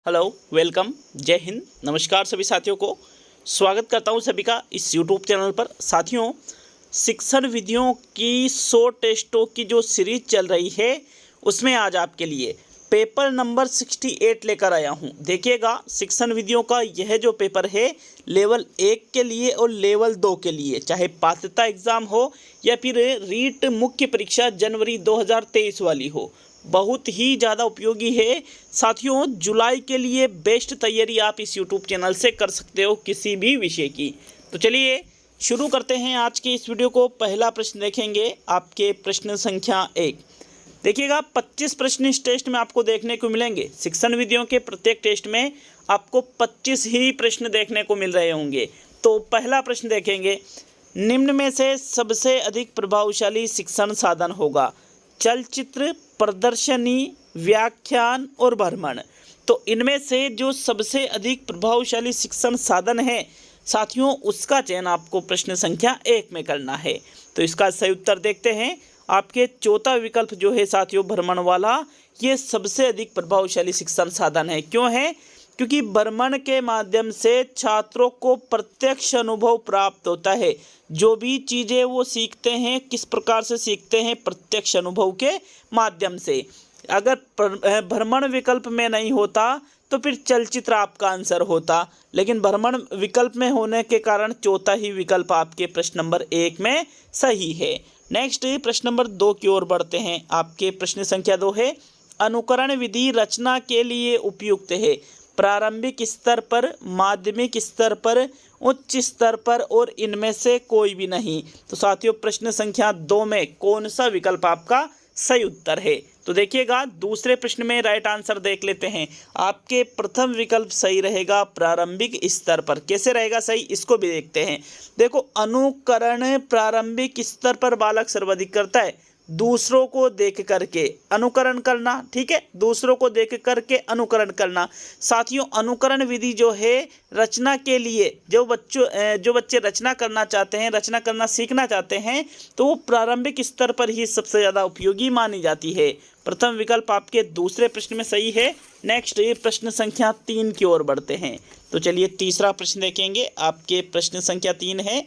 Hello, welcome, जय हिंद, नमस्कार सभी साथियों को। स्वागत करता हूं सभी का इस यूट्यूब चैनल पर। साथियों, शिक्षण विधियों की 100 टेस्टों की जो सीरीज चल रही है उसमें आज आपके लिए पेपर नंबर 68 लेकर आया हूं। देखिएगा, शिक्षण विधियों का यह जो पेपर है लेवल 1 के लिए और लेवल 2 के लिए, चाहे पात्रता एग्ज़ाम हो या फिर रीट मुख्य परीक्षा जनवरी 2023 वाली हो, बहुत ही ज़्यादा उपयोगी है। साथियों, जुलाई के लिए बेस्ट तैयारी आप इस यूट्यूब चैनल से कर सकते हो किसी भी विषय की। तो चलिए शुरू करते हैं आज के इस वीडियो को। पहला प्रश्न देखेंगे, आपके प्रश्न संख्या 1। देखिएगा, 25 प्रश्न इस टेस्ट में आपको देखने को मिलेंगे। शिक्षण विधियों के प्रत्येक टेस्ट में आपको 25 ही प्रश्न देखने को मिल रहे होंगे। तो पहला प्रश्न देखेंगे, निम्न में से सबसे अधिक प्रभावशाली शिक्षण साधन होगा? चलचित्र, प्रदर्शनी, व्याख्यान और भ्रमण। तो इनमें से जो सबसे अधिक प्रभावशाली शिक्षण साधन है साथियों, उसका चयन आपको प्रश्न संख्या 1 में करना है। तो इसका सही उत्तर देखते हैं। आपके चौथा विकल्प जो है साथियों, भ्रमण वाला, ये सबसे अधिक प्रभावशाली शिक्षण साधन है। क्यों है? क्योंकि भ्रमण के माध्यम से छात्रों को प्रत्यक्ष अनुभव प्राप्त होता है। जो भी चीज़ें वो सीखते हैं, किस प्रकार से सीखते हैं? प्रत्यक्ष अनुभव के माध्यम से। अगर भ्रमण विकल्प में नहीं होता तो फिर चलचित्र आपका आंसर होता, लेकिन भ्रमण विकल्प में होने के कारण चौथा ही विकल्प आपके प्रश्न नंबर 1 में सही है। नेक्स्ट प्रश्न नंबर 2 की ओर बढ़ते हैं। आपके प्रश्न संख्या 2 है, अनुकरण विधि रचना के लिए उपयुक्त है? प्रारंभिक स्तर पर, माध्यमिक स्तर पर, उच्च स्तर पर और इनमें से कोई भी नहीं। तो साथियों, प्रश्न संख्या 2 में कौन सा विकल्प आपका सही उत्तर है? तो देखिएगा, दूसरे प्रश्न में राइट आंसर देख लेते हैं। आपके प्रथम विकल्प सही रहेगा, प्रारंभिक स्तर पर। कैसे रहेगा सही, इसको भी देखते हैं। देखो, अनुकरण प्रारंभिक स्तर पर बालक सर्वाधिक करता है, दूसरों को देख करके अनुकरण करना। ठीक है, दूसरों को देख करके अनुकरण करना। साथियों, अनुकरण विधि जो है रचना के लिए, जो बच्चे रचना करना चाहते हैं, रचना करना सीखना चाहते हैं, तो वो प्रारंभिक स्तर पर ही सबसे ज़्यादा उपयोगी मानी जाती है। प्रथम विकल्प आपके दूसरे प्रश्न में सही है। नेक्स्ट ये प्रश्न संख्या 3 की ओर बढ़ते हैं। तो चलिए तीसरा प्रश्न देखेंगे। आपके प्रश्न संख्या 3 है,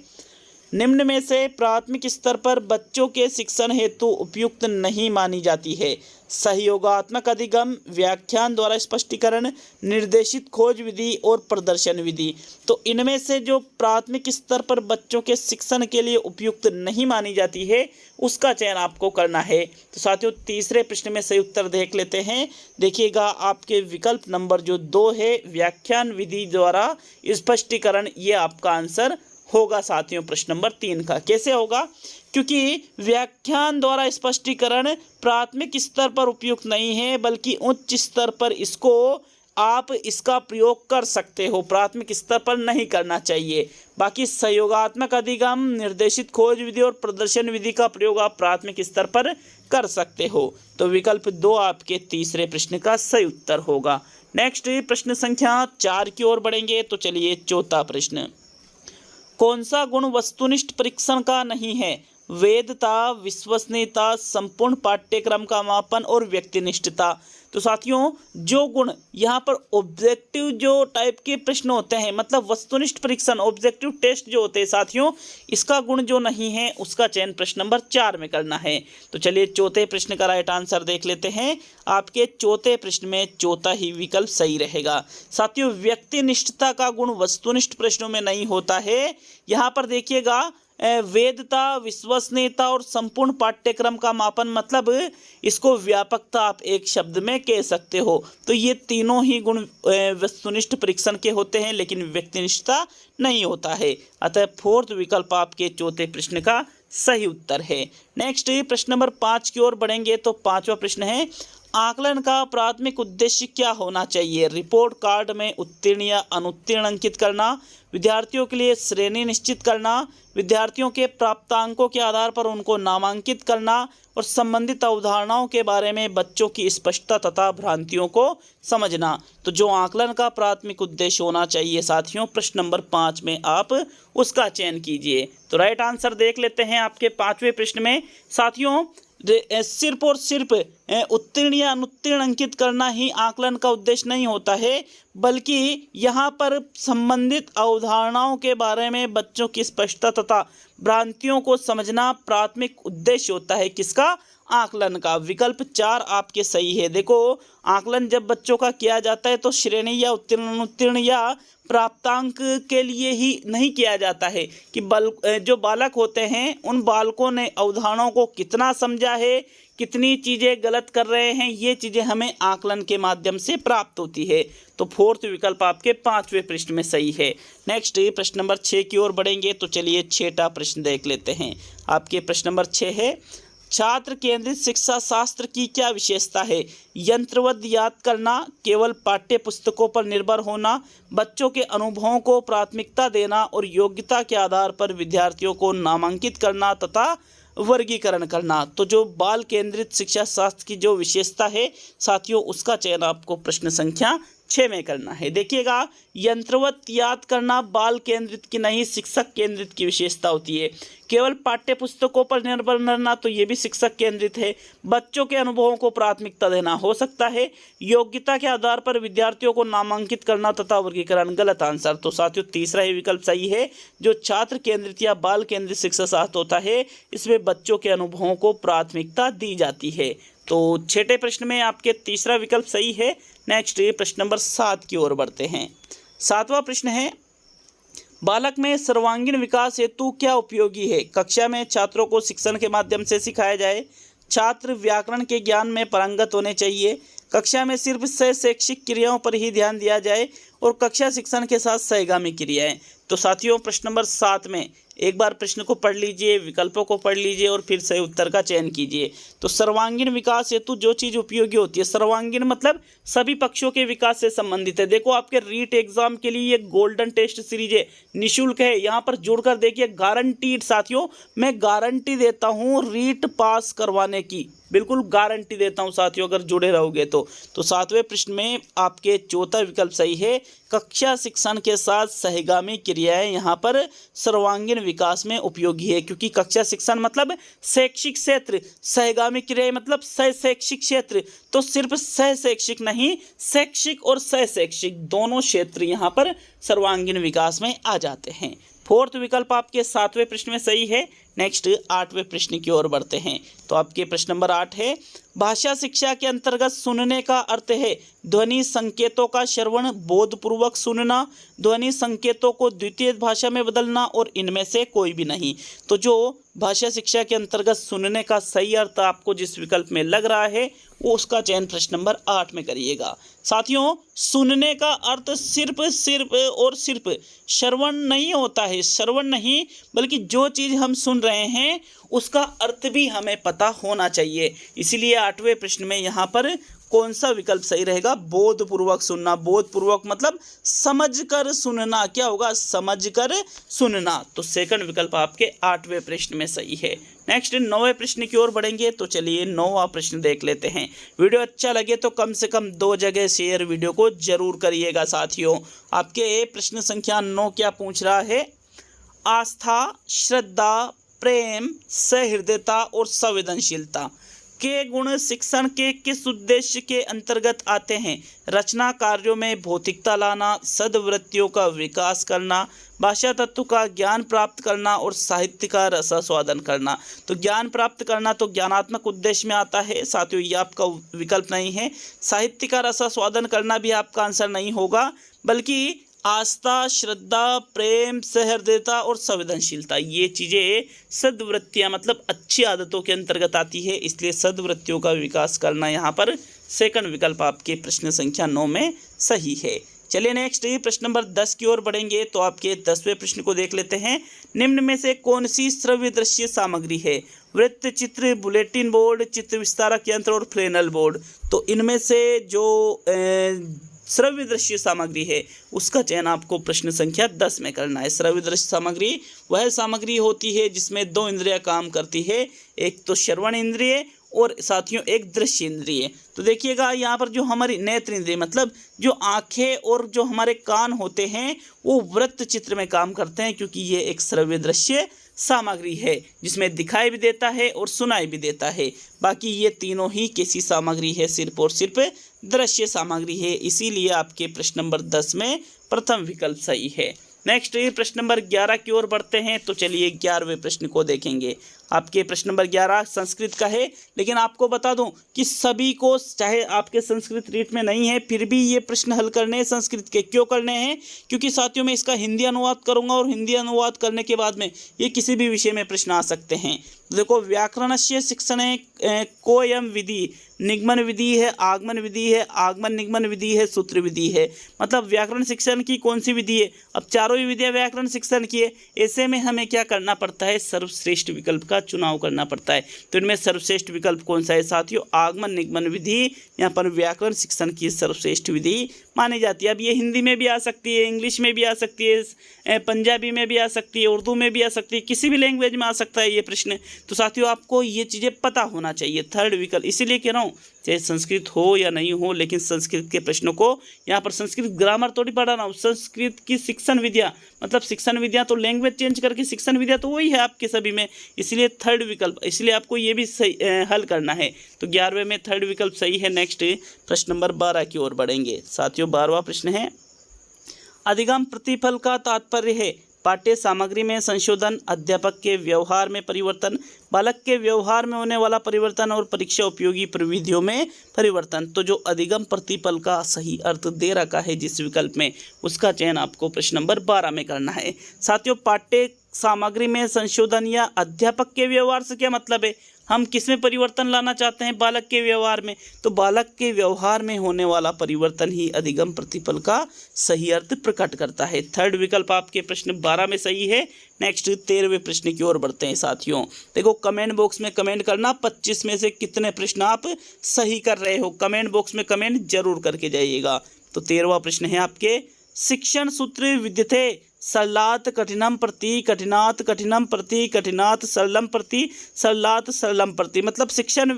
निम्न में से प्राथमिक स्तर पर बच्चों के शिक्षण हेतु उपयुक्त नहीं मानी जाती है? सहयोगात्मक अधिगम, व्याख्यान द्वारा स्पष्टीकरण, निर्देशित खोज विधि और प्रदर्शन विधि। तो इनमें से जो प्राथमिक स्तर पर बच्चों के शिक्षण के लिए उपयुक्त नहीं मानी जाती है, उसका चयन आपको करना है। तो साथियों, तीसरे प्रश्न में सही उत्तर देख लेते हैं। देखिएगा, आपके विकल्प नंबर जो 2 है, व्याख्यान विधि द्वारा स्पष्टीकरण, ये आपका आंसर होगा साथियों प्रश्न नंबर 3 का। कैसे होगा? क्योंकि व्याख्यान द्वारा स्पष्टीकरण प्राथमिक स्तर पर उपयुक्त नहीं है, बल्कि उच्च स्तर पर इसका प्रयोग कर सकते हो, प्राथमिक स्तर पर नहीं करना चाहिए। बाकी सहयोगात्मक अधिगम, निर्देशित खोज विधि और प्रदर्शन विधि का प्रयोग आप प्राथमिक स्तर पर कर सकते हो। तो विकल्प 2 आपके तीसरे प्रश्न का सही उत्तर होगा। नेक्स्ट प्रश्न संख्या 4 की ओर बढ़ेंगे। तो चलिए चौथा प्रश्न, कौन सा गुण वस्तुनिष्ठ परीक्षण का नहीं है? वैधता, विश्वसनीयता, संपूर्ण पाठ्यक्रम का मापन और व्यक्तिनिष्ठता। तो साथियों, जो गुण यहाँ पर ऑब्जेक्टिव जो टाइप के प्रश्न होते हैं, मतलब वस्तुनिष्ठ परीक्षण, ऑब्जेक्टिव टेस्ट जो होते हैं साथियों, इसका गुण जो नहीं है उसका चयन प्रश्न नंबर 4 में करना है। तो चलिए चौथे प्रश्न का राइट आंसर देख लेते हैं। आपके चौथे प्रश्न में चौथा ही विकल्प सही रहेगा। साथियों, व्यक्तिनिष्ठता का गुण वस्तुनिष्ठ प्रश्नों में नहीं होता है। यहाँ पर देखिएगा, वैधता, विश्वसनीयता और संपूर्ण पाठ्यक्रम का मापन, मतलब इसको व्यापकता आप एक शब्द में कह सकते हो। तो ये तीनों ही गुण वस्तुनिष्ठ परीक्षण के होते हैं, लेकिन व्यक्तिनिष्ठता नहीं होता है। अतः फोर्थ विकल्प आपके चौथे प्रश्न का सही उत्तर है। नेक्स्ट प्रश्न नंबर 5 की ओर बढ़ेंगे। तो पांचवा प्रश्न है, आकलन का प्राथमिक उद्देश्य क्या होना चाहिए? रिपोर्ट कार्ड में उत्तीर्ण या अनुत्तीर्ण अंकित करना, विद्यार्थियों के लिए श्रेणी निश्चित करना, विद्यार्थियों के प्राप्तांकों के आधार पर उनको नामांकित करना और संबंधित अवधारणाओं के बारे में बच्चों की स्पष्टता तथा भ्रांतियों को समझना। तो जो आकलन का प्राथमिक उद्देश्य होना चाहिए साथियों, प्रश्न नंबर 5 में आप उसका चयन कीजिए। तो राइट आंसर देख लेते हैं आपके 5वें प्रश्न में। साथियों, सिर्फ और सिर्फ उत्तीर्ण या अनुत्तीर्ण अंकित करना ही आकलन का उद्देश्य नहीं होता है, बल्कि यहाँ पर संबंधित अवधारणाओं के बारे में बच्चों की स्पष्टता तथा भ्रांतियों को समझना प्राथमिक उद्देश्य होता है। किसका? आकलन का। विकल्प 4 आपके सही है। देखो, आकलन जब बच्चों का किया जाता है तो श्रेणी या उत्तीर्ण अनुत्तीर्ण या प्राप्तांक के लिए ही नहीं किया जाता है कि जो बालक होते हैं उन बालकों ने अवधारणाओं को कितना समझा है, कितनी चीज़ें गलत कर रहे हैं, ये चीज़ें हमें आकलन के माध्यम से प्राप्त होती है। तो फोर्थ विकल्प आपके 5वें प्रश्न में सही है। नेक्स्ट प्रश्न नंबर 6 की ओर बढ़ेंगे। तो चलिए 6ठा प्रश्न देख लेते हैं। आपके प्रश्न नंबर 6 है, छात्र केंद्रित शिक्षा शास्त्र की क्या विशेषता है? यंत्रवत याद करना, केवल पाठ्य पुस्तकों पर निर्भर होना, बच्चों के अनुभवों को प्राथमिकता देना और योग्यता के आधार पर विद्यार्थियों को नामांकित करना तथा वर्गीकरण करना। तो जो बाल केंद्रित शिक्षा शास्त्र की जो विशेषता है साथियों, उसका चयन आपको प्रश्न संख्या 6 में करना है। देखिएगा, यंत्रवत याद करना बाल केंद्रित की नहीं, शिक्षक केंद्रित की विशेषता होती है। केवल पाठ्य पुस्तकों पर निर्भर रहना, तो ये भी शिक्षक केंद्रित है। बच्चों के अनुभवों को प्राथमिकता देना हो सकता है। योग्यता के आधार पर विद्यार्थियों को नामांकित करना तथा वर्गीकरण, गलत आंसर। तो साथियों तीसरा ही विकल्प सही है। जो छात्र केंद्रित या बाल केंद्रित शिक्षा शास्त्र होता है, इसमें बच्चों के अनुभवों को प्राथमिकता दी जाती है। तो 6ठे प्रश्न में आपके तीसरा विकल्प सही है। नेक्स्ट प्रश्न नंबर 7 की ओर बढ़ते हैं। 7वां प्रश्न है, बालक में सर्वांगीण विकास हेतु क्या उपयोगी है? कक्षा में छात्रों को शिक्षण के माध्यम से सिखाया जाए। छात्र व्याकरण के ज्ञान में पारंगत होने चाहिए। कक्षा में सिर्फ शैक्षिक क्रियाओं पर ही ध्यान दिया जाए और कक्षा शिक्षण के साथ सहगामी क्रियाएं। तो साथियों प्रश्न नंबर 7 में एक बार प्रश्न को पढ़ लीजिए, विकल्पों को पढ़ लीजिए और फिर सही उत्तर का चयन कीजिए। तो सर्वांगीण विकास हेतु जो चीज़ उपयोगी होती है, सर्वांगीण मतलब सभी पक्षों के विकास से संबंधित है। देखो, आपके रीट एग्जाम के लिए ये गोल्डन टेस्ट सीरीज है, निःशुल्क है। यहाँ पर जुड़कर देखिए, गारंटीड साथियों, मैं गारंटी देता हूँ रीट पास करवाने की, बिल्कुल गारंटी देता हूँ साथियों, अगर जुड़े रहोगे तो। 7वें प्रश्न में आपके चौथा विकल्प सही है। कक्षा शिक्षण के साथ सहगामी क्रियाएं यहाँ पर सर्वांगीण विकास में उपयोगी है, क्योंकि कक्षा शिक्षण मतलब शैक्षिक क्षेत्र, सहगामी क्रियाएं मतलब शैक्षिक क्षेत्र। तो सिर्फ शैक्षिक नहीं, शैक्षिक और शैक्षिक दोनों क्षेत्र यहाँ पर सर्वांगीण विकास में आ जाते हैं। फोर्थ विकल्प आपके 7वें प्रश्न में सही है। नेक्स्ट 8वें प्रश्न की ओर बढ़ते हैं। तो आपके प्रश्न नंबर 8 है, भाषा शिक्षा के अंतर्गत सुनने का अर्थ है ध्वनि संकेतों का श्रवण, बोधपूर्वक सुनना, ध्वनि संकेतों को द्वितीय भाषा में बदलना और इनमें से कोई भी नहीं। तो जो भाषा शिक्षा के अंतर्गत सुनने का सही अर्थ आपको जिस विकल्प में लग रहा है, वो उसका चयन प्रश्न नंबर 8 में करिएगा। साथियों, सुनने का अर्थ सिर्फ और सिर्फ श्रवण नहीं होता है। श्रवण नहीं, बल्कि जो चीज़ हम सुन रहे हैं उसका अर्थ भी हमें पता होना चाहिए। इसीलिए 8वें प्रश्न में यहाँ पर कौन सा विकल्प सही रहेगा? बोधपूर्वक सुनना। बोधपूर्वक मतलब समझकर सुनना। क्या होगा? समझकर सुनना। तो सेकंड विकल्प आपके 8वें प्रश्न में सही है। नेक्स्ट 9वें प्रश्न की ओर बढ़ेंगे। तो चलिए 9वां प्रश्न देख लेते हैं। वीडियो अच्छा लगे तो कम से कम 2 जगह शेयर वीडियो को जरूर करिएगा साथियों। आपके प्रश्न संख्या 9 क्या पूछ रहा है? आस्था, श्रद्धा, प्रेम, सहृदयता और संवेदनशीलता के गुण शिक्षण के किस उद्देश्य के अंतर्गत आते हैं? रचना कार्यों में भौतिकता लाना, सद्वृत्तियों का विकास करना, भाषा तत्व का ज्ञान प्राप्त करना और साहित्य का रसास्वादन करना। तो ज्ञान प्राप्त करना तो ज्ञानात्मक उद्देश्य में आता है साथियों, ये आपका विकल्प नहीं है। साहित्य का रसास्वादन करना भी आपका आंसर नहीं होगा, बल्कि आस्था, श्रद्धा, प्रेम, सहृदयता और संवेदनशीलता, ये चीज़ें सद्वृत्तियाँ मतलब अच्छी आदतों के अंतर्गत आती है। इसलिए सद्वृत्तियों का विकास करना यहाँ पर सेकंड विकल्प आपके प्रश्न संख्या 9 में सही है। चलिए नेक्स्ट प्रश्न नंबर 10 की ओर बढ़ेंगे। तो आपके 10वें प्रश्न को देख लेते हैं। निम्न में से कौन सी श्रव्य दृश्य सामग्री है? वृत्त चित्र, बुलेटिन बोर्ड, चित्र विस्तारक यंत्र और फ्लेनल बोर्ड। तो इनमें से जो श्रव्य दृश्य सामग्री है उसका चयन आपको प्रश्न संख्या 10 में करना है। श्रव्य दृश्य सामग्री वह सामग्री होती है जिसमें 2 इंद्रियां काम करती है, एक तो श्रवण इंद्रिय और साथियों एक दृश्य इंद्रिय। तो देखिएगा, यहाँ पर जो हमारी नेत्र इंद्रिय मतलब जो आंखें और जो हमारे कान होते हैं वो वृत्त चित्र में काम करते हैं, क्योंकि ये एक श्रव्य दृश्य सामग्री है, जिसमें दिखाई भी देता है और सुनाई भी देता है। बाकी ये तीनों ही कैसी सामग्री है? सिर्फ और सिर्फ दृश्य सामग्री है। इसीलिए आपके प्रश्न नंबर 10 में प्रथम विकल्प सही है। नेक्स्ट प्रश्न नंबर 11 की ओर बढ़ते हैं। तो चलिए 11वें प्रश्न को देखेंगे। आपके प्रश्न नंबर 11 संस्कृत का है, लेकिन आपको बता दूं कि सभी को, चाहे आपके संस्कृत रीट में नहीं है, फिर भी ये प्रश्न हल करने हैं संस्कृत के। क्यों करने हैं? क्योंकि साथियों मैं इसका हिंदी अनुवाद करूंगा और हिंदी अनुवाद करने के बाद में ये किसी भी विषय में प्रश्न आ सकते हैं। तो देखो, व्याकरणस्य शिक्षणे कोयम विधि, निगमन विधि है, आगमन विधि है, आगमन निगमन विधि है, सूत्र विधि है। मतलब व्याकरण शिक्षण की कौन सी विधि है? अब चारों ही विधियाँ व्याकरण शिक्षण की है। ऐसे में हमें क्या करना पड़ता है? सर्वश्रेष्ठ विकल्प का चुनाव करना पड़ता है। तो इनमें सर्वश्रेष्ठ विकल्प कौन सा है साथियों? आगमन निगमन विधि यहाँ पर व्याकरण शिक्षण की सर्वश्रेष्ठ विधि मानी जाती है। अब ये हिंदी में भी आ सकती है, इंग्लिश में भी आ सकती है, पंजाबी में भी आ सकती है, उर्दू में भी आ सकती है, किसी भी लैंग्वेज में आ सकता है ये प्रश्न। तो साथियों आपको ये चीज़ें पता होना चाहिए। थर्ड विकल्प, इसीलिए कह रहा हूँ चाहे संस्कृत हो या नहीं हो, लेकिन संस्कृत के प्रश्नों को यहाँ पर संस्कृत ग्रामर थोड़ी पढ़ाना हो, संस्कृत की शिक्षण विद्या, मतलब शिक्षण विद्या तो लैंग्वेज चेंज करके शिक्षण विद्या तो वही है आपके सभी में। इसलिए थर्ड विकल्प, इसलिए आपको ये भी सही हल करना है। तो 11वें में थर्ड विकल्प सही है। नेक्स्ट प्रश्न नंबर 12 की ओर बढ़ेंगे साथियों। 12वां प्रश्न है, अधिगम प्रतिफल का तात्पर्य है पाठ्य सामग्री में संशोधन, अध्यापक के व्यवहार में परिवर्तन, बालक के व्यवहार में होने वाला परिवर्तन और परीक्षा उपयोगी प्रविधियों में परिवर्तन। तो जो अधिगम प्रतिफल का सही अर्थ दे रखा है जिस विकल्प में, उसका चयन आपको प्रश्न नंबर 12 में करना है। साथियों पाठ्य सामग्री में संशोधन या अध्यापक के व्यवहार से क्या मतलब है? हम किस में परिवर्तन लाना चाहते हैं? बालक के व्यवहार में। तो बालक के व्यवहार में होने वाला परिवर्तन ही अधिगम प्रतिफल का सही अर्थ प्रकट करता है। थर्ड विकल्प आपके प्रश्न 12 में सही है। नेक्स्ट 13वें प्रश्न की ओर बढ़ते हैं साथियों। देखो कमेंट बॉक्स में कमेंट करना, 25 में से कितने प्रश्न आप सही कर रहे हो, कमेंट बॉक्स में कमेंट जरूर करके जाइएगा। तो 13वां प्रश्न है आपके, शिक्षण सूत्र विद्यते सरलात् कठिनम प्रति, कठिनात् कठिनम प्रति, कठिनात् सरलम प्रति, सरलात् सरलम प्रति। मतलब शिक्षण,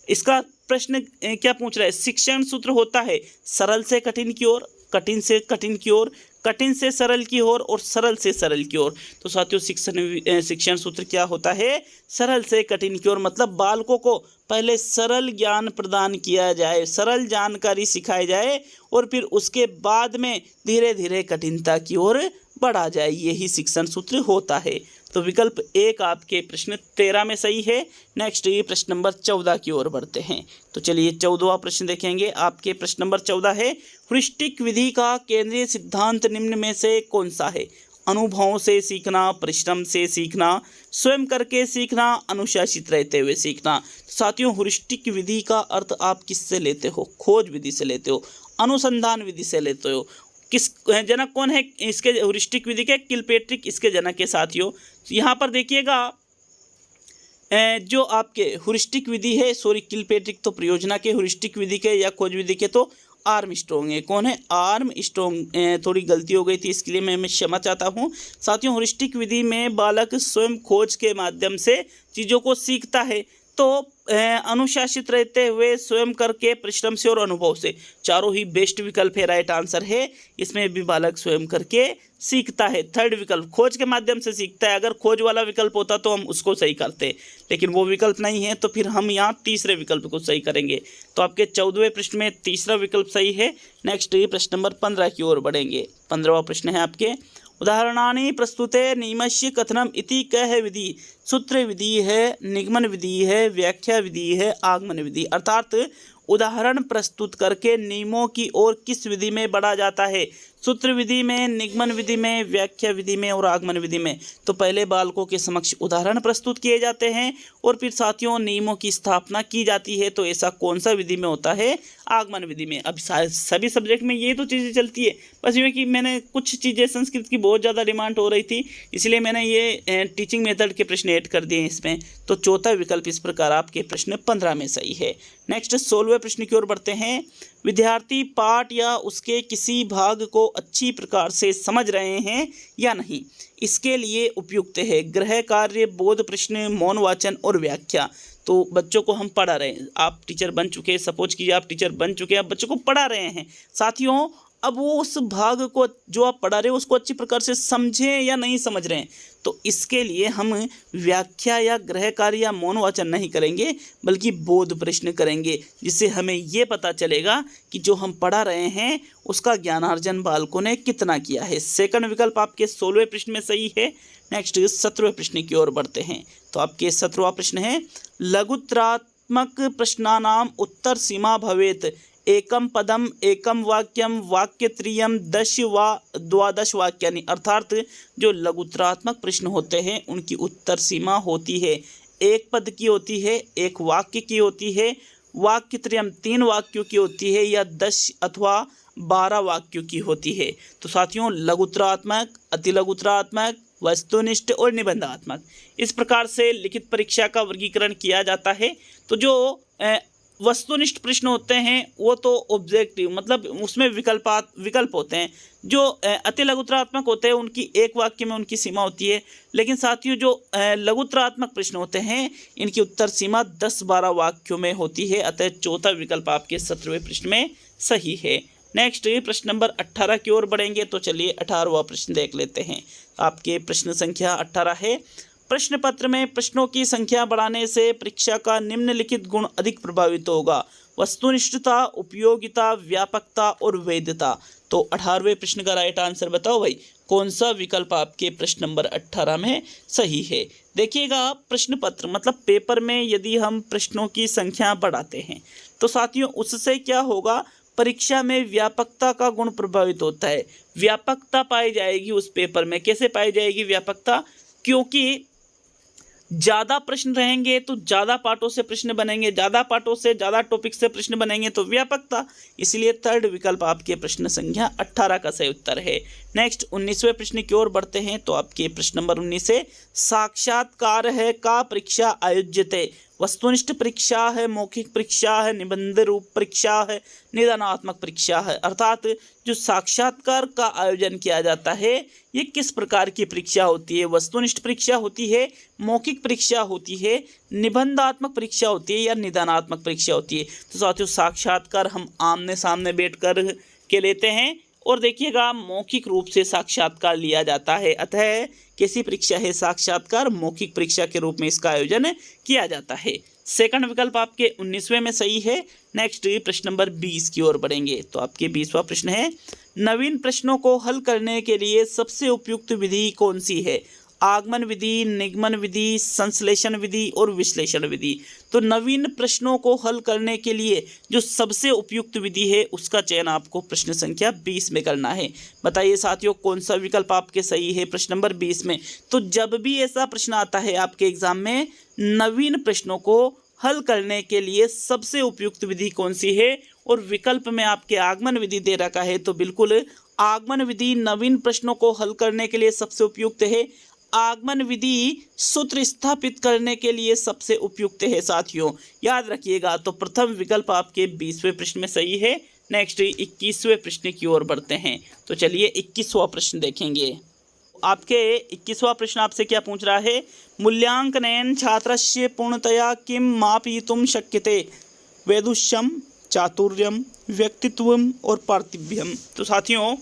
इसका प्रश्न क्या पूछ रहा है? शिक्षण सूत्र होता है सरल से कठिन की ओर, कठिन से कठिन की ओर, कठिन से सरल की ओर और सरल से सरल की ओर। तो साथियों शिक्षण सूत्र क्या होता है? सरल से कठिन की ओर। मतलब बालकों को पहले सरल ज्ञान प्रदान किया जाए, सरल जानकारी सिखाई जाए और फिर उसके बाद में धीरे धीरे कठिनता की ओर बढ़ा जाए, यही शिक्षण सूत्र होता है। तो विकल्प 1 आपके प्रश्न 13 में सही है। नेक्स्ट ये प्रश्न नंबर 14 की ओर बढ़ते हैं। तो चलिए 14वां प्रश्न देखेंगे। आपके प्रश्न नंबर 14 है, ह्यूरिस्टिक विधि का केंद्रीय सिद्धांत निम्न में से कौन सा है? अनुभवों से सीखना, परिश्रम से सीखना, स्वयं करके सीखना, अनुशासित रहते हुए सीखना। साथियों ह्यूरिस्टिक विधि का अर्थ आप किससे लेते हो? खोज विधि से लेते हो, अनुसंधान विधि से लेते हो। किस जनक कौन है इसके ह्यूरिस्टिक विधि के? किलपेट्रिक इसके जनक के साथियों। यहाँ पर देखिएगा जो आपके ह्यूरिस्टिक विधि है, सॉरी किलपेट्रिक तो प्रयोजना के, ह्यूरिस्टिक विधि के या खोज विधि के तो आर्मस्ट्रॉन्ग है। कौन है? आर्मस्ट्रॉन्ग। थोड़ी गलती हो गई थी, इसके लिए मैं क्षमा चाहता हूँ साथियों। ह्यूरिस्टिक विधि में बालक स्वयं खोज के माध्यम से चीज़ों को सीखता है। तो अनुशासित रहते हुए, स्वयं करके, परिश्रम से और अनुभव से, चारों ही बेस्ट विकल्प है, राइट आंसर है। इसमें भी बालक स्वयं करके सीखता है। थर्ड विकल्प खोज के माध्यम से सीखता है। अगर खोज वाला विकल्प होता तो हम उसको सही करते, लेकिन वो विकल्प नहीं है तो फिर हम यहाँ तीसरे विकल्प को सही करेंगे। तो आपके 14वें प्रश्न में तीसरा विकल्प सही है। नेक्स्ट ये प्रश्न नंबर 15 की ओर बढ़ेंगे। 15वां प्रश्न है आपके, उदाहरणानि प्रस्तुते नियमस्य कथनम इति कह विधि? सूत्र विधि है, निगमन विधि है, व्याख्या विधि है, आगमन विधि। अर्थात उदाहरण प्रस्तुत करके नियमों की ओर किस विधि में बढ़ा जाता है? सूत्र विधि में, निगमन विधि में, व्याख्या विधि में और आगमन विधि में। तो पहले बालकों के समक्ष उदाहरण प्रस्तुत किए जाते हैं और फिर साथियों नियमों की स्थापना की जाती है। तो ऐसा कौन सा विधि में होता है? आगमन विधि में। अब सभी सब्जेक्ट में ये तो चीज़ें चलती है, बस ये कि मैंने कुछ चीज़ें संस्कृत की बहुत ज़्यादा डिमांड हो रही थी, इसलिए मैंने ये टीचिंग मेथड के प्रश्न ऐड कर दिए इसमें। तो चौथा विकल्प इस प्रकार आपके प्रश्न 15 में सही है। नेक्स्ट 16वें प्रश्न की ओर बढ़ते हैं। विद्यार्थी पाठ या उसके किसी भाग को अच्छी प्रकार से समझ रहे हैं या नहीं, इसके लिए उपयुक्त है गृह कार्य, बोध प्रश्न, मौन वाचन और व्याख्या। तो बच्चों को हम पढ़ा रहे हैं, आप टीचर बन चुके हैं, सपोज कीजिए आप टीचर बन चुके हैं, आप बच्चों को पढ़ा रहे हैं। साथियों अब वो उस भाग को जो आप पढ़ा रहे हो उसको अच्छी प्रकार से समझें या नहीं समझ रहे हैं। तो इसके लिए हम व्याख्या या गृह कार्य या मौन वाचन नहीं करेंगे, बल्कि बोध प्रश्न करेंगे, जिससे हमें ये पता चलेगा कि जो हम पढ़ा रहे हैं उसका ज्ञानार्जन बालकों ने कितना किया है। सेकंड विकल्प आपके 16वें प्रश्न में सही है। नेक्स्ट 17वें प्रश्न की ओर बढ़ते हैं। तो आपके 17वां प्रश्न है, लघुत्रात्मक प्रश्नानाम उत्तर सीमा भवेत एकम पदम एकम वाक्यम वाक्यत्रयम 10 व 12 वाक्यानि। अर्थात जो लघुत्रात्मक प्रश्न होते हैं उनकी उत्तर सीमा होती है, एक पद की होती है, एक वाक्य की होती है, वाक्यत्रयम 3 वाक्यों की होती है, या 10 अथवा 12 वाक्यों की होती है। तो साथियों, लघुत्रात्मक, अतिलघुत्रात्मक, वस्तुनिष्ठ और निबंधात्मक, इस प्रकार से लिखित परीक्षा का वर्गीकरण किया जाता है। तो जो वस्तुनिष्ठ प्रश्न होते हैं वो तो ऑब्जेक्टिव, मतलब उसमें विकल्प होते हैं। जो अतिलघुत्रात्मक होते हैं उनकी एक वाक्य में उनकी सीमा होती है। लेकिन साथियों, जो लघुत्रात्मक प्रश्न होते हैं इनकी उत्तर सीमा 10-12 वाक्यों में होती है। अतः चौथा विकल्प आपके 17वें प्रश्न में सही है। नेक्स्ट प्रश्न नंबर 18 की ओर बढ़ेंगे। तो चलिए 18वां प्रश्न देख लेते हैं। आपके प्रश्न संख्या 18 है, प्रश्न पत्र में प्रश्नों की संख्या बढ़ाने से परीक्षा का निम्नलिखित गुण अधिक प्रभावित होगा, वस्तुनिष्ठता, उपयोगिता, व्यापकता और वैधता। तो 18वें प्रश्न का राइट आंसर बताओ भाई, कौन सा विकल्प आपके प्रश्न नंबर 18 में सही है। देखिएगा, प्रश्न पत्र मतलब पेपर में यदि हम प्रश्नों की संख्या बढ़ाते हैं तो साथियों उससे क्या होगा, परीक्षा में व्यापकता का गुण प्रभावित होता है। व्यापकता पाई जाएगी उस पेपर में। कैसे पाई जाएगी व्यापकता? क्योंकि ज़्यादा प्रश्न रहेंगे तो ज़्यादा पार्टों से प्रश्न बनेंगे, ज़्यादा पार्टों से ज़्यादा टॉपिक से प्रश्न बनेंगे, तो व्यापकता। इसलिए थर्ड विकल्प आपके प्रश्न संख्या 18 का सही उत्तर है। नेक्स्ट 19वें प्रश्न की ओर बढ़ते हैं। तो आपके प्रश्न नंबर 19 है, साक्षात्कार है का परीक्षा आयोज्यते, वस्तुनिष्ठ परीक्षा है, मौखिक परीक्षा है, निबंध रूप परीक्षा है, निदानात्मक परीक्षा है। अर्थात जो साक्षात्कार का आयोजन किया जाता है ये किस प्रकार की परीक्षा होती है? वस्तुनिष्ठ परीक्षा होती है, मौखिक परीक्षा होती है, निबंधात्मक परीक्षा होती है, या निदानात्मक परीक्षा होती है? तो साथियों, साक्षात्कार हम आमने सामने बैठकर के लेते हैं, और देखिएगा मौखिक रूप से साक्षात्कार लिया जाता है। अतः कैसी परीक्षा है साक्षात्कार? मौखिक परीक्षा के रूप में इसका आयोजन किया जाता है। सेकंड विकल्प आपके 19वें में सही है। नेक्स्ट प्रश्न नंबर 20 की ओर बढ़ेंगे। तो आपके 20वां प्रश्न है, नवीन प्रश्नों को हल करने के लिए सबसे उपयुक्त विधि कौन सी है? आगमन विधि, निगमन विधि, संश्लेषण विधि और विश्लेषण विधि। तो नवीन प्रश्नों को हल करने के लिए जो सबसे उपयुक्त विधि है उसका चयन आपको प्रश्न संख्या 20 में करना है। बताइए साथियों, कौन सा विकल्प आपके सही है प्रश्न नंबर 20 में? तो जब भी ऐसा प्रश्न आता है आपके एग्जाम में, नवीन प्रश्नों को हल करने के लिए सबसे उपयुक्त विधि कौन सी है, और विकल्प में आपके आगमन विधि दे रखा है, तो बिल्कुल आगमन विधि नवीन प्रश्नों को हल करने के लिए सबसे उपयुक्त है। आगमन विधि सूत्र स्थापित करने के लिए सबसे उपयुक्त है। साथियों याद रखिएगा। तो प्रथम विकल्प आपके 20वें प्रश्न में सही है। नेक्स्ट 21वें प्रश्न की ओर बढ़ते हैं। तो चलिए 21वां प्रश्न देखेंगे। आपके 21वां प्रश्न आपसे क्या पूछ रहा है? मूल्यांकनेन छात्रस्य पूर्णतया किं मापयितुं शक्यते? वैदुष्यम, चातुर्यम, व्यक्तित्वम और पार्थिव्यम। तो साथियों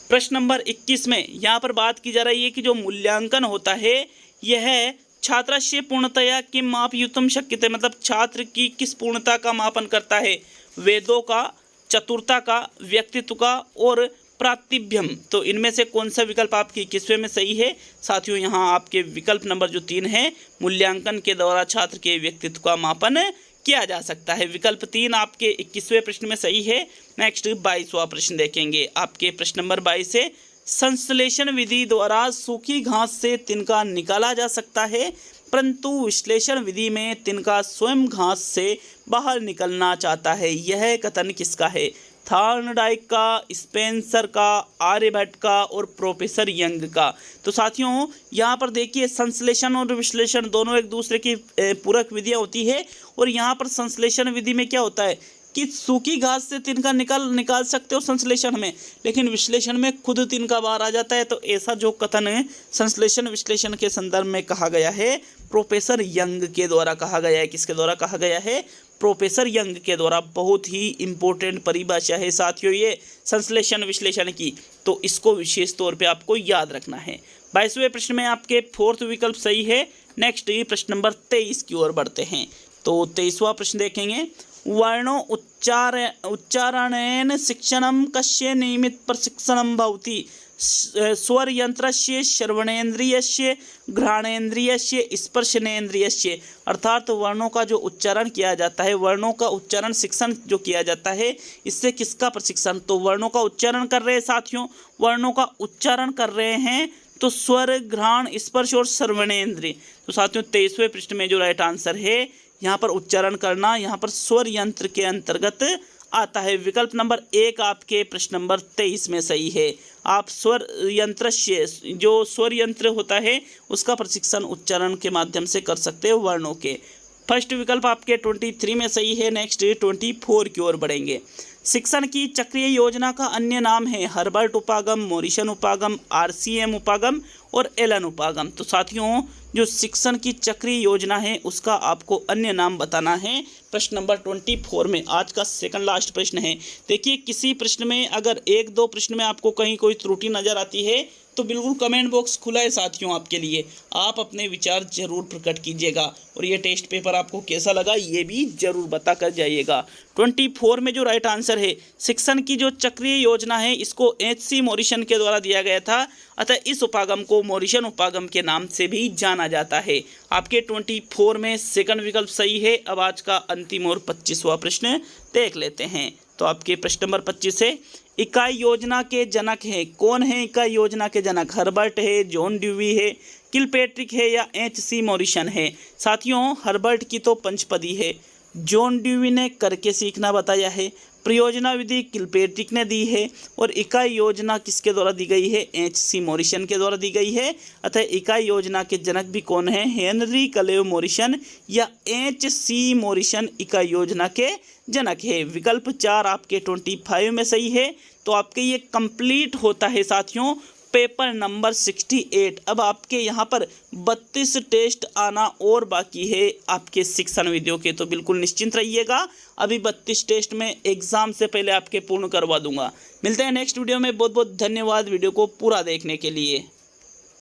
प्रश्न नंबर 21 में यहाँ पर बात की जा रही है कि जो मूल्यांकन होता है यह छात्रस्य पूर्णतया किं मापयितुं शक्यते, मतलब छात्र की किस पूर्णता का मापन करता है? वेदों का, चतुरता का, व्यक्तित्व का और प्रातिभ्यम। तो इनमें से कौन सा विकल्प आपके 21वें में सही है? साथियों यहाँ आपके विकल्प नंबर जो 3 है, मूल्यांकन के द्वारा छात्र के व्यक्तित्व का मापन किया जा सकता है। विकल्प 3 आपके 21वें प्रश्न में सही है। नेक्स्ट 22वां प्रश्न देखेंगे। आपके प्रश्न नंबर 22 है, संश्लेषण विधि द्वारा सूखी घास से तिनका निकाला जा सकता है, परंतु विश्लेषण विधि में तिनका स्वयं घास से बाहर निकलना चाहता है। यह कथन किसका है? थॉर्नडाइक का, स्पेंसर का, आर्यभट्ट का और प्रोफेसर यंग का। तो साथियों यहाँ पर देखिए, संश्लेषण और विश्लेषण दोनों एक दूसरे की पूरक विधियाँ होती है। और यहाँ पर संश्लेषण विधि में क्या होता है कि सूखी घास से तिनका निकाल सकते हो संश्लेषण में, लेकिन विश्लेषण में खुद तिनका बाहर आ जाता है। तो ऐसा जो कथन है संश्लेषण विश्लेषण के संदर्भ में कहा गया है, प्रोफेसर यंग के द्वारा कहा गया है। किसके द्वारा कहा गया है? प्रोफेसर यंग के द्वारा बहुत ही इम्पोर्टेंट परिभाषा है साथियों ये संश्लेषण विश्लेषण की, तो इसको विशेष तौर पे आपको याद रखना है। 22वें प्रश्न में आपके फोर्थ विकल्प सही है। नेक्स्ट ये प्रश्न नंबर 23 की ओर बढ़ते हैं। तो 23वां प्रश्न देखेंगे, वर्णो उच्चारणेन शिक्षणं कस्य नियमित प्रशिक्षणं भवति? स्वर यंत्रस्य, श्रवणेन्द्रियस्य, घ्राणेन्द्रियस्य, स्पर्शनेन्द्रियस्य। अर्थात वर्णों का जो उच्चारण किया जाता है, वर्णों का उच्चारण शिक्षण जो किया जाता है, इससे किसका प्रशिक्षण? तो वर्णों का उच्चारण कर रहे हैं साथियों, वर्णों का उच्चारण कर रहे हैं तो स्वर, घ्राण, स्पर्श और श्रवणेन्द्रिय। तो साथियों 23वें प्रश्न में जो राइट आंसर है यहाँ पर उच्चारण करना, यहाँ पर स्वर यंत्र के अंतर्गत आता है। विकल्प नंबर 1 आपके प्रश्न नंबर 23 में सही है। आप स्वर यंत्र से, जो स्वर यंत्र होता है उसका प्रशिक्षण उच्चारण के माध्यम से कर सकते हैं वर्णों के। फर्स्ट विकल्प आपके 23 में सही है। नेक्स्ट 24 की ओर बढ़ेंगे। शिक्षण की चक्रीय योजना का अन्य नाम है हर्बर्ट उपागम, मॉरिसन उपागम, RCM उपागम और एलन उपागम। तो साथियों जो शिक्षण की चक्रीय योजना है उसका आपको अन्य नाम बताना है प्रश्न नंबर 24 में। आज का सेकंड लास्ट प्रश्न है। देखिए किसी प्रश्न में अगर 1-2 प्रश्न में आपको कहीं कोई त्रुटि नज़र आती है तो बिल्कुल कमेंट बॉक्स खुला है साथियों आपके लिए, आप अपने विचार जरूर प्रकट कीजिएगा और ये टेस्ट पेपर आपको कैसा लगा ये भी जरूर बता कर जाइएगा। 24 में जो राइट आंसर है, शिक्षण की जो चक्रीय योजना है इसको HC मॉरिसन के द्वारा दिया गया था, अतः इस उपागम को मॉरिसन उपागम के नाम से भी जाना जाता है। आपके 24 में सेकंड विकल्प सही है। अब आज का अंतिम और 25वां प्रश्न देख लेते हैं। तो आपके प्रश्न नंबर 25 है, इकाई योजना के जनक है? कौन है इकाई योजना के जनक? हर्बर्ट है, जॉन ड्यूवी है, किलपेट्रिक है या HC मॉरिसन है? साथियों हर्बर्ट की तो पंचपदी है, जॉन ड्यूवी ने करके सीखना बताया है, प्रयोजना विधि किलपेट्रिक ने दी है और इकाई योजना किसके द्वारा दी गई है? HC मॉरिसन के द्वारा दी गई है। अतः इकाई योजना के जनक भी कौन है? हेनरी क्लेव मॉरिसन या HC मॉरिसन इकाई योजना के जनक है। विकल्प 4 आपके 25 में सही है। तो आपके ये कंप्लीट होता है साथियों पेपर नंबर 68। अब आपके यहाँ पर 32 टेस्ट आना और बाकी है आपके शिक्षण विधियों के, तो बिल्कुल निश्चिंत रहिएगा। अभी 32 टेस्ट में एग्ज़ाम से पहले आपके पूर्ण करवा दूंगा। मिलते हैं नेक्स्ट वीडियो में। बहुत बहुत धन्यवाद वीडियो को पूरा देखने के लिए।